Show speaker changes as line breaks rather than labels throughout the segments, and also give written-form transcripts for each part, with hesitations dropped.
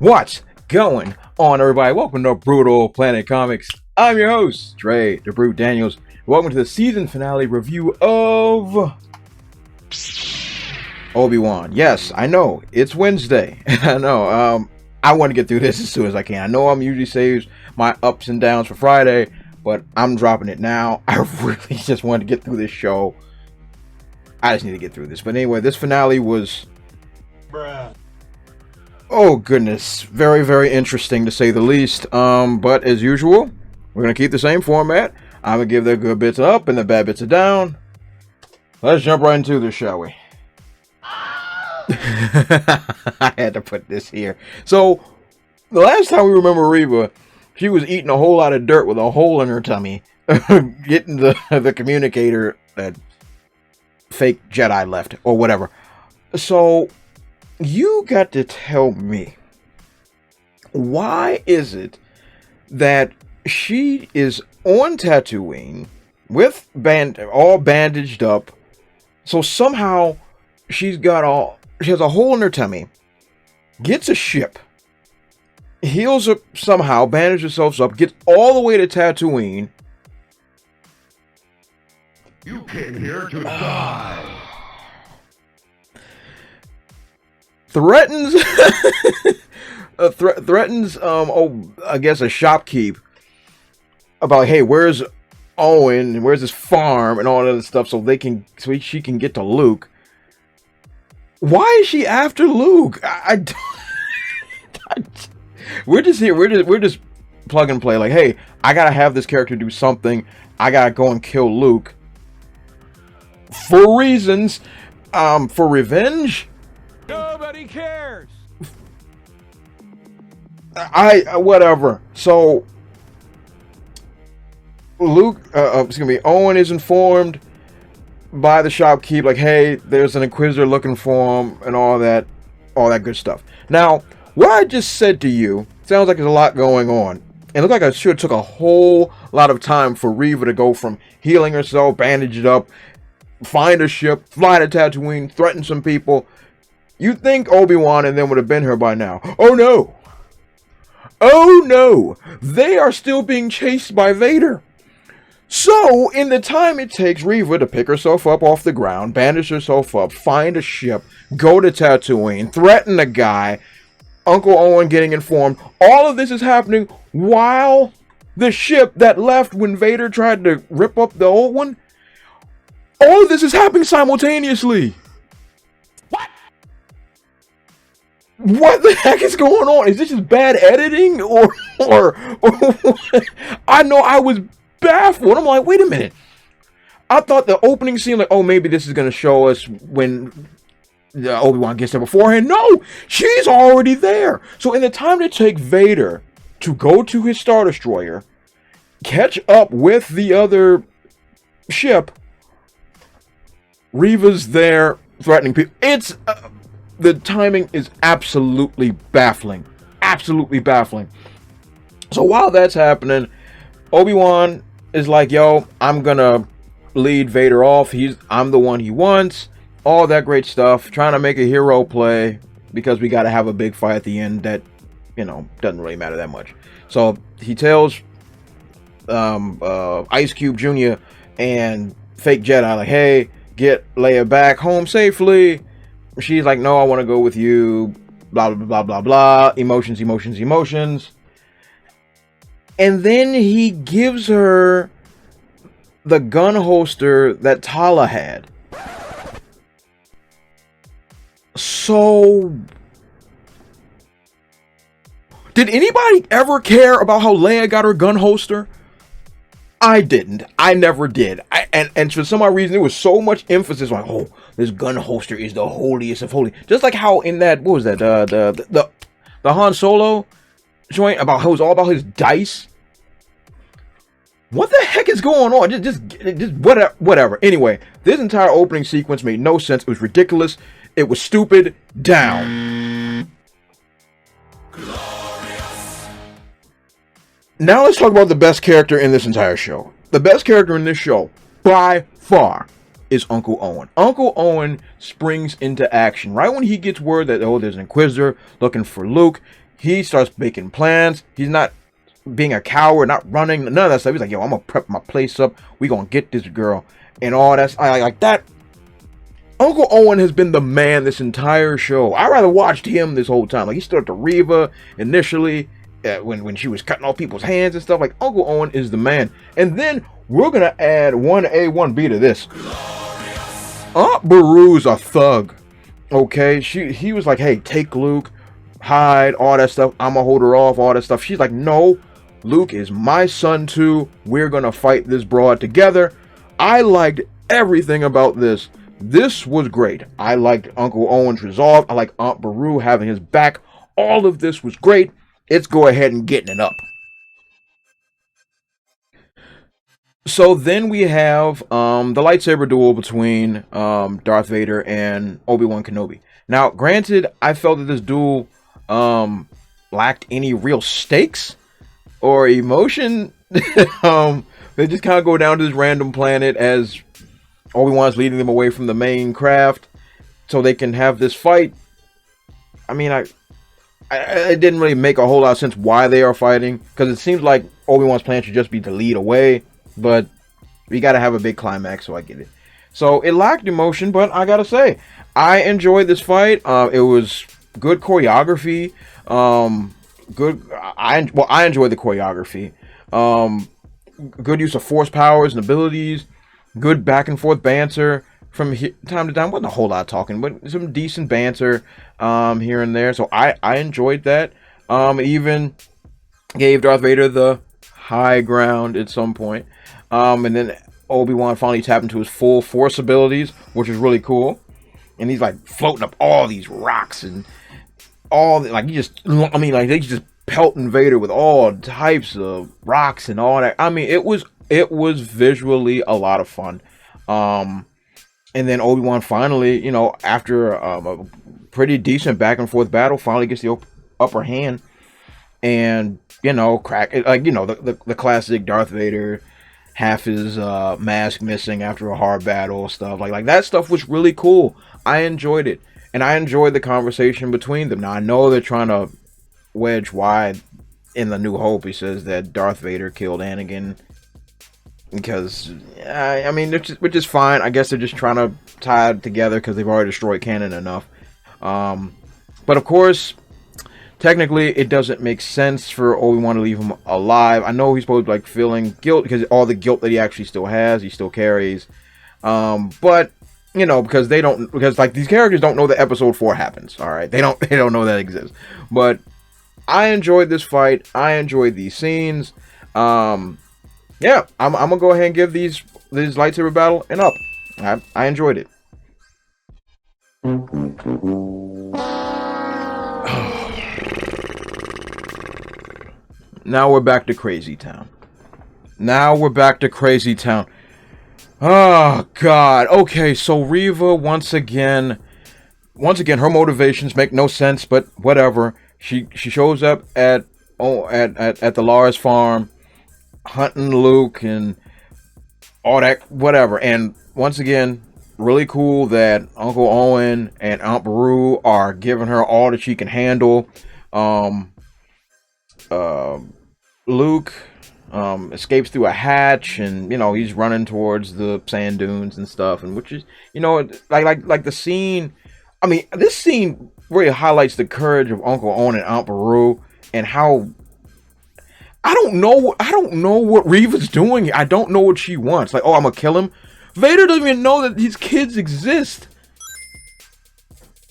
What's going on, everybody? Welcome to Brutal Planet Comics. I'm your host, Dre, the Brute Daniels. Welcome to the season finale review of Obi-Wan. Yes, I know, it's Wednesday. I know, I want to get through this as soon as I can. I know I'm usually saves my ups and downs for Friday, but I'm dropping it now. I really just wanted to get through this show. I just need to get through this. But anyway, this finale was... oh goodness, very, very interesting to say the least. But as usual, we're going to keep the same format. I'm going to give the good bits up and the bad bits are down. Let's jump right into this, shall we? I had to put this here. So, the last time we remember Reva, she was eating a whole lot of dirt with a hole in her tummy. Getting the communicator that fake Jedi left, or whatever. So, you got to tell me, why is it that she is on Tatooine with all bandaged up, so somehow she has a hole in her tummy, gets a ship, heals up somehow, bandages herself up, gets all the way to Tatooine.
You came here to die.
Threatens threatens I guess a shopkeep about, hey, where's Owen and where's his farm and all that other stuff, so she can get to Luke. Why is she after Luke? We're just here. We're just plug and play. Like, hey, I gotta have this character do something. I gotta go and kill Luke for reasons, for revenge.
Nobody cares.
Whatever. So Luke, Owen is informed by the shopkeep, like, hey, there's an Inquisitor looking for him, and all that good stuff. Now, what I just said to you sounds like there's a lot going on. It looked like I should have took a whole lot of time for Reva to go from healing herself, bandage it up, find a ship, fly to Tatooine, threaten some people. You'd think Obi-Wan and them would have been here by now. Oh no! Oh no! They are still being chased by Vader. So, in the time it takes Reva to pick herself up off the ground, bandage herself up, find a ship, go to Tatooine, threaten a guy, Uncle Owen getting informed, all of this is happening while the ship that left when Vader tried to rip up the old one, all of this is happening simultaneously. What the heck is going on? Is this just bad editing? Or I know I was baffled. I'm like, wait a minute. I thought the opening scene, like, oh, maybe this is going to show us when Obi-Wan gets there beforehand. No, she's already there. So in the time to take Vader to go to his Star Destroyer, catch up with the other ship, Reva's there threatening people. It's... the timing is absolutely baffling. Absolutely baffling. So while that's happening, Obi-Wan is like, yo, I'm gonna lead Vader off. I'm the one he wants. All that great stuff. Trying to make a hero play because we gotta have a big fight at the end that, doesn't really matter that much. So he tells Ice Cube Jr. and fake Jedi, like, hey, get Leia back home safely. She's like, no, I want to go with you, blah, blah, blah, blah, blah, emotions. And then he gives her the gun holster that Tala had. So, did anybody ever care about how Leia got her gun holster? I didn't. I never did. And for some odd reason, there was so much emphasis on, oh, this gun holster is the holiest of holy. Just like how in that, what was that, the Han Solo joint, about how it was all about his dice. What the heck is going on? Just whatever. Anyway, this entire opening sequence made no sense. It was ridiculous. It was stupid. Down. Now let's talk about the best character in this entire show. The best character in this show, by far, is Uncle Owen. Uncle Owen springs into action right when he gets word that, oh, there's an Inquisitor looking for Luke. He starts making plans. He's not being a coward, not running, none of that stuff. He's like, yo, I'm gonna prep my place up. We gonna get this girl and all that. I like that. Uncle Owen has been the man this entire show. I rather watched him this whole time. Like, he stood up to Reva initially when she was cutting off people's hands and stuff. Like, Uncle Owen is the man. And then we're gonna add 1A, 1B to this. Aunt Beru's a thug. Okay, he was like, hey, take Luke, hide, all that stuff. I'ma hold her off, all that stuff. She's like, no, Luke is my son too. We're gonna fight this broad together. I liked everything about this. This was great. I liked Uncle Owen's resolve. I like Aunt Beru having his back. All of this was great. Let's go ahead and getting it up. So then we have the lightsaber duel between Darth Vader and Obi-Wan Kenobi. Now, granted, I felt that this duel lacked any real stakes or emotion. They just kind of go down to this random planet as Obi-Wan's leading them away from the main craft so they can have this fight. I mean, it didn't really make a whole lot of sense why they are fighting, because it seems like Obi-Wan's plan should just be to lead away, but we gotta have a big climax, so I get it. So it lacked emotion, but I gotta say, I enjoyed this fight. It was good choreography. I enjoyed the choreography. Good use of force powers and abilities. Good back and forth banter from time to time. Wasn't a whole lot of talking, but some decent banter here and there. So I enjoyed that. Even gave Darth Vader the high ground at some point. And then Obi-Wan finally tapped into his full force abilities, which is really cool. And he's like floating up all these rocks and they just pelting Vader with all types of rocks and all that. I mean, it was visually a lot of fun. And then Obi-Wan finally, after a pretty decent back and forth battle, finally gets the upper hand and, the classic Darth Vader, half his mask missing after a hard battle stuff. Like that stuff was really cool. I enjoyed it. And I enjoyed the conversation between them. Now, I know they're trying to wedge why in The New Hope he says that Darth Vader killed Anakin. Because, which is fine. I guess they're just trying to tie it together because they've already destroyed canon enough. But of course, technically, it doesn't make sense for Obi-Wan to leave him alive. I know he's supposed to be feeling guilt because all the guilt that he actually still has, he still carries. But because these characters don't know that Episode 4 happens. All right, they don't know that exists. But I enjoyed this fight. I enjoyed these scenes. Yeah, I'm gonna go ahead and give these lightsaber battle an up. I enjoyed it. Now we're back to Crazy Town. Oh God. Okay, so Reva once again, her motivations make no sense, but whatever. She shows up at the Lars farm, hunting Luke and all that, whatever. And once again, really cool that Uncle Owen and Aunt Beru are giving her all that she can handle. Luke escapes through a hatch, and he's running towards the sand dunes and stuff, and which is like the scene. I mean, this scene really highlights the courage of Uncle Owen and Aunt Beru and how I don't know what Reva's doing. I don't know what she wants. Like, oh, I'm gonna kill him. Vader doesn't even know that these kids exist.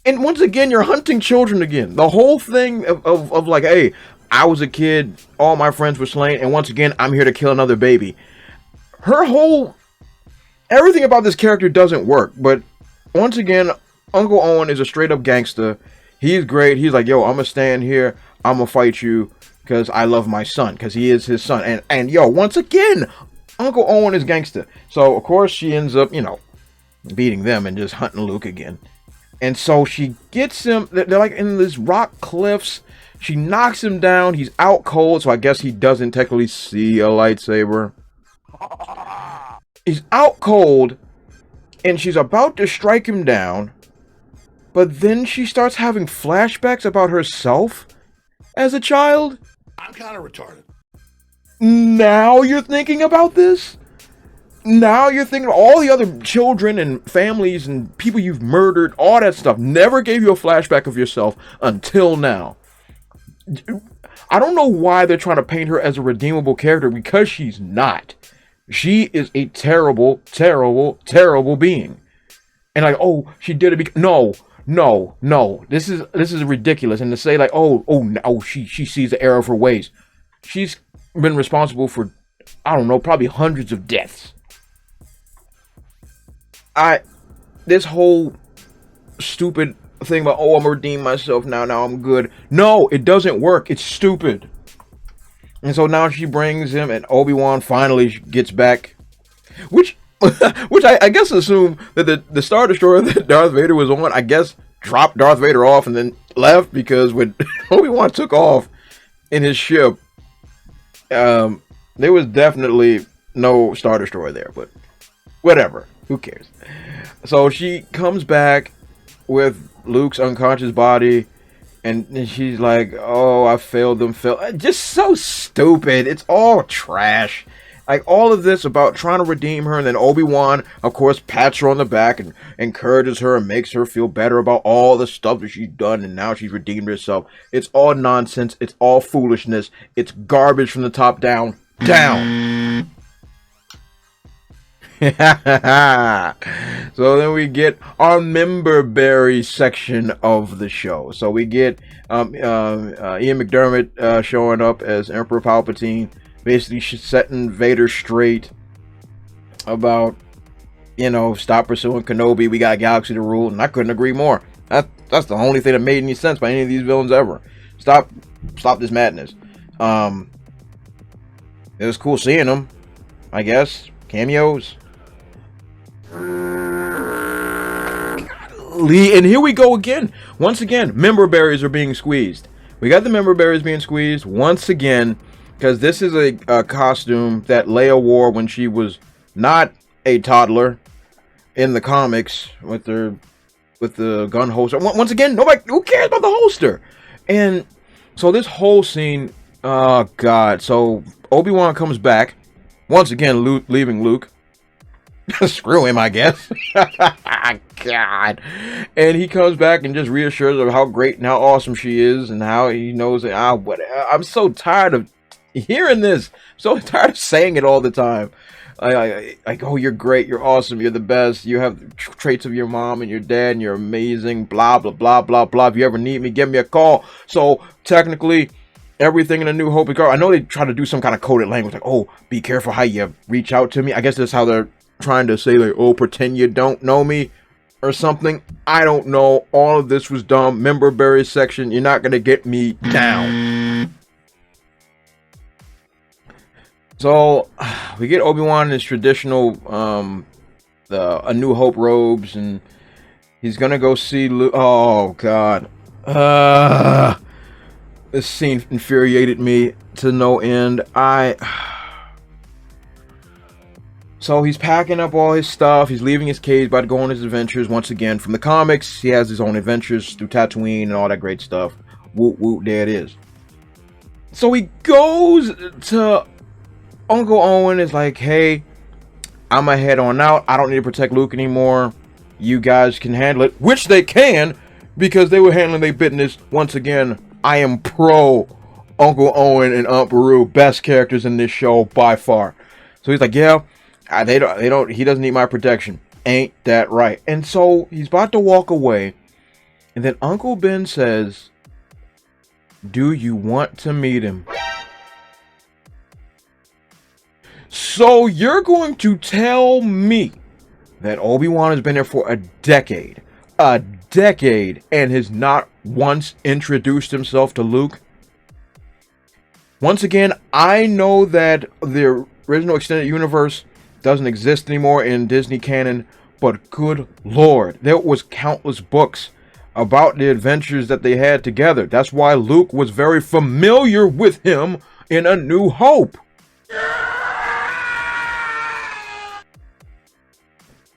And once again, you're hunting children again. The whole thing of like, hey, I was a kid, all my friends were slain, and once again, I'm here to kill another baby. Everything about this character doesn't work. But once again, Uncle Owen is a straight up gangster. He's great. He's like, yo, I'm gonna stand here. I'm gonna fight you because I love my son, because he is his son. And once again, Uncle Owen is gangster. So of course she ends up, beating them and just hunting Luke again. And so she gets him. They're like in these rock cliffs. She knocks him down. He's out cold, so I guess he doesn't technically see a lightsaber. He's out cold, and she's about to strike him down. But then she starts having flashbacks about herself. as a child?
I'm kind of retarded.
Now you're thinking about this? Now you're thinking of all the other children and families and people you've murdered, all that stuff. Never gave you a flashback of yourself until now. I don't know why they're trying to paint her as a redeemable character, because she's not. She is a terrible, terrible, terrible being. And like, oh, she did it no. This is ridiculous. And to say like, she sees the error of her ways. She's been responsible for, I don't know, probably hundreds of deaths. This whole stupid thing about, I'm gonna redeem myself now I'm good. No, it doesn't work. It's stupid. And so now she brings him, and Obi-Wan finally gets back, which I guess assume that the Star Destroyer that Darth Vader was on, I guess, dropped Darth Vader off and then left, because when Obi-Wan took off in his ship, there was definitely no Star Destroyer there, but whatever. Who cares? So she comes back with Luke's unconscious body, and she's like, oh, I failed them. Just so stupid. It's all trash. Like, all of this about trying to redeem her, and then Obi-Wan, of course, pats her on the back and encourages her and makes her feel better about all the stuff that she's done, and now she's redeemed herself. It's all nonsense. It's all foolishness. It's garbage from the top down. So then we get our member berry section of the show. So we get Ian McDermott showing up as Emperor Palpatine, basically setting Vader straight about, stop pursuing Kenobi. We got a galaxy to rule, and I couldn't agree more. That's the only thing that made any sense by any of these villains ever. Stop this madness. It was cool seeing them, I guess. Cameos. And here we go again. Once again, member berries are being squeezed. We got the member berries being squeezed once again, because this is a costume that Leia wore when she was not a toddler in the comics with the gun holster. Once again, nobody, who cares about the holster? And so this whole scene, oh god. So Obi-Wan comes back once again, leaving Luke. Screw him, I guess. God. And he comes back and just reassures her how great and how awesome she is, and how he knows that, I'm so tired of hearing this. So tired of saying it all the time. Like, oh, you're great, you're awesome, you're the best, you have traits of your mom and your dad, and you're amazing, blah, blah, blah, blah, blah. If you ever need me, give me a call. So technically, everything in A New Hope is garbage. I know they try to do some kind of coded language, like, oh, be careful how you reach out to me. I guess that's how they're trying to say, like, oh, pretend you don't know me or something. I don't know. All of this was dumb. Member berry section, you're not gonna get me down. So we get Obi-Wan in his traditional A New Hope robes, and he's gonna go see Luke. Oh god, this scene infuriated me to no end. So he's packing up all his stuff. He's leaving his cage, about to go on his adventures once again. From the comics, he has his own adventures through Tatooine and all that great stuff. Woot woot, there it is. So he goes to Uncle Owen, is like, hey, I'm gonna head on out. I don't need to protect Luke anymore. You guys can handle it. Which they can, because they were handling their business. Once again, I am pro Uncle Owen and Aunt Beru. Best characters in this show by far. So he's like, yeah. He doesn't need my protection. Ain't that right? And so he's about to walk away, and then Uncle Ben says, do you want to meet him? So you're going to tell me that Obi-Wan has been there for a decade, and has not once introduced himself to Luke? Once again, I know that the original extended universe doesn't exist anymore in Disney canon, but good lord, there was countless books about the adventures that they had together. That's why Luke was very familiar with him in A New Hope.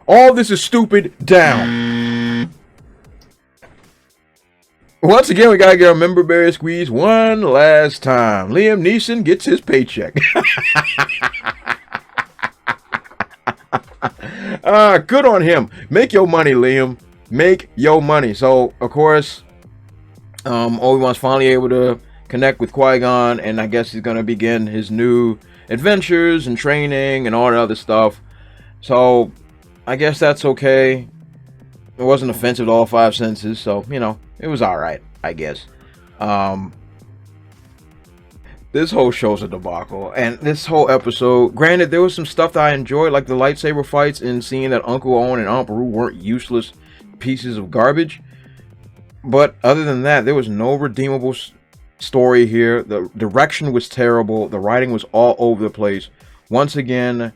All this is stupid. Down. Once again, we gotta get our member berry squeeze one last time. Liam Neeson gets his paycheck. Good on him. Make your money, Liam. Make your money. So, of course, Obi-Wan's finally able to connect with Qui-Gon, and I guess he's gonna begin his new adventures and training and all that other stuff. So, I guess that's okay. It wasn't offensive to all five senses, so, you know, it was alright, I guess. This whole show's a debacle, and this whole episode, granted, there was some stuff that I enjoyed, like the lightsaber fights and seeing that Uncle Owen and Aunt Beru weren't useless pieces of garbage. But other than that, there was no redeemable story here. The direction was terrible. The writing was all over the place. Once again,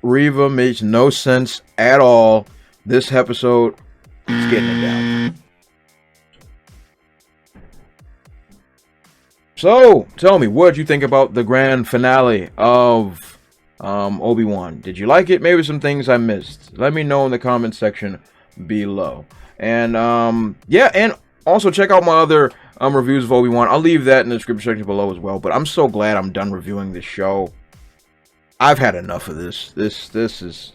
Reva makes no sense at all. This episode is getting it down. So, tell me, what did you think about the grand finale of Obi-Wan? Did you like it? Maybe some things I missed. Let me know in the comment section below. And, yeah, and also check out my other reviews of Obi-Wan. I'll leave that in the description section below as well. But I'm so glad I'm done reviewing this show. I've had enough of this. This has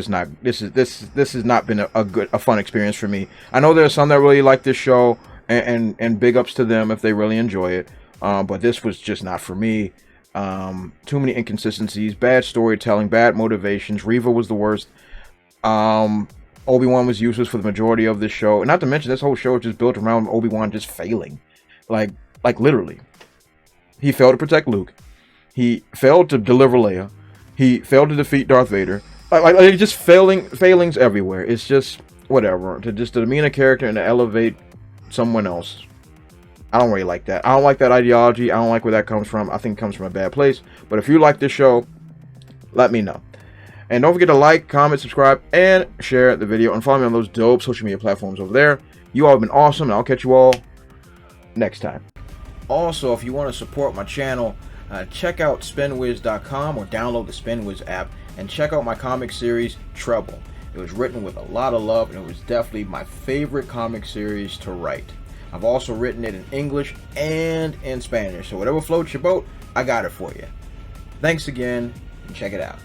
not been a fun experience for me. I know there's some that really like this show. And big ups to them if they really enjoy it. But this was just not for me. Too many inconsistencies, bad storytelling, bad motivations. Reva was the worst. Obi-Wan was useless for the majority of this show. And not to mention, this whole show is just built around Obi-Wan just failing. Like literally. He failed to protect Luke. He failed to deliver Leia. He failed to defeat Darth Vader. Like just failings everywhere. It's just whatever. To demean a character and to elevate someone else. I don't really like that. I don't like that ideology. I don't like where that comes from. I think it comes from a bad place. But if you like this show, let me know. And don't forget to like, comment, subscribe, and share the video. And follow me on those dope social media platforms over there. You all have been awesome, and I'll catch you all next time. Also, if you want to support my channel, check out spinwiz.com or download the Spinwiz app and check out my comic series, Trouble. It was written with a lot of love, and it was definitely my favorite comic series to write. I've also written it in English and in Spanish, so whatever floats your boat, I got it for you. Thanks again, and check it out.